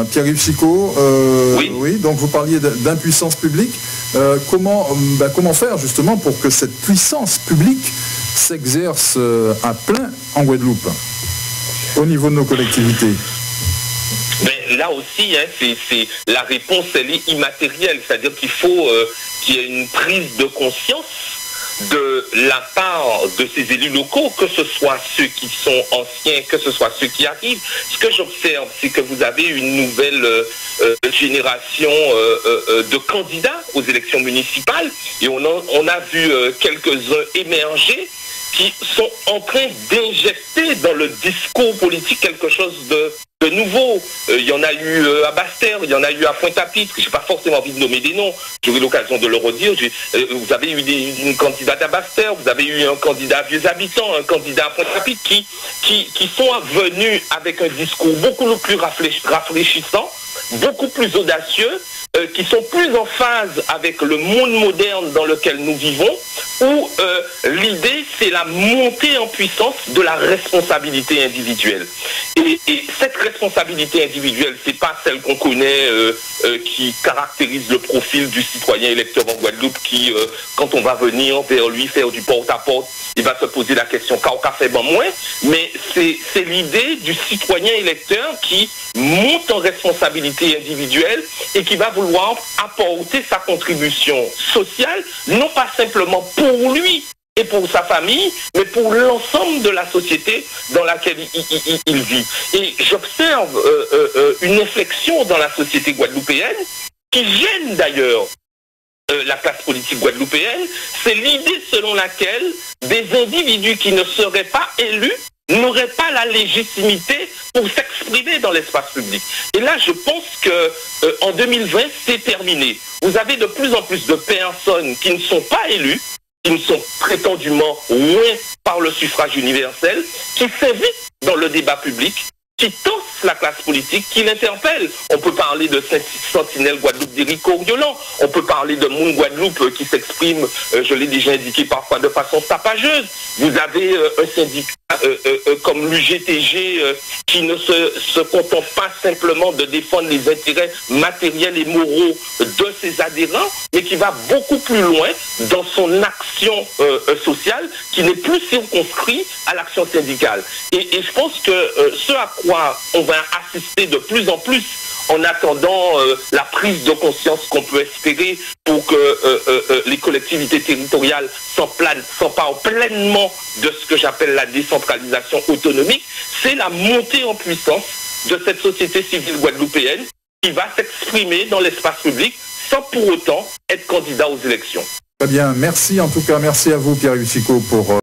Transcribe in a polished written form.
Pierre-Yves Chicot, oui. Oui, donc vous parliez d'impuissance publique. Comment faire justement pour que cette puissance publique s'exerce à plein en Guadeloupe, au niveau de nos collectivités? Mais là aussi, c'est la réponse, elle est immatérielle. C'est-à-dire qu'il faut qu'il y ait une prise de conscience de la part de ces élus locaux, que ce soit ceux qui sont anciens, que ce soit ceux qui arrivent. Ce que j'observe, c'est que vous avez une nouvelle génération de candidats aux élections municipales, et on a vu quelques-uns émerger qui sont en train d'injecter dans le discours politique quelque chose de nouveau. Il y en a eu à Basse-Terre, il y en a eu à Pointe-à-Pitre. Je n'ai pas forcément envie de nommer des noms, j'aurai l'occasion de le redire. Vous avez eu une candidate à Basse-Terre, vous avez eu un candidat à Vieux-Habitants, un candidat à Pointe-à-Pitre qui sont venus avec un discours beaucoup plus rafraîchissant, beaucoup plus audacieux, qui sont plus en phase avec le monde moderne dans lequel nous vivons, où l'idée, c'est la montée en puissance de la responsabilité individuelle. Et cette responsabilité individuelle, c'est pas celle qu'on connaît, qui caractérise le profil du citoyen électeur en Guadeloupe, qui, quand on va venir vers lui faire du porte-à-porte, il va se poser la question « qu'a fait bon moins ?» Mais c'est l'idée du citoyen électeur qui monte en responsabilité individuelle et qui va vouloir apporter sa contribution sociale, non pas simplement pour lui et pour sa famille, mais pour l'ensemble de la société dans laquelle il vit. Et j'observe une inflexion dans la société guadeloupéenne qui gêne d'ailleurs la classe politique guadeloupéenne. C'est l'idée selon laquelle des individus qui ne seraient pas élus n'auraient pas la légitimité pour s'exprimer dans l'espace public. Et là, je pense que en 2020, c'est terminé. Vous avez de plus en plus de personnes qui ne sont pas élues, qui ne sont prétendument loin par le suffrage universel, qui s'invitent dans le débat public, qui tossent la classe politique, qui l'interpelle. On peut parler de Sentinelle Guadeloupe d'Éric Coriolan, on peut parler de Moun Guadeloupe qui s'exprime, je l'ai déjà indiqué parfois, de façon tapageuse. Vous avez un syndicat comme l'UGTG qui ne se contente pas simplement de défendre les intérêts matériels et moraux de ses adhérents, mais qui va beaucoup plus loin dans son action sociale, qui n'est plus circonscrit à l'action syndicale. Et je pense que ce à quoi on va assister de plus en plus en attendant la prise de conscience qu'on peut espérer pour que les collectivités territoriales s'emparent pleinement de ce que j'appelle la décentralisation autonomique, c'est la montée en puissance de cette société civile guadeloupéenne qui va s'exprimer dans l'espace public sans pour autant être candidat aux élections. Très bien, merci en tout cas, merci à vous Pierre-Yves Chicot pour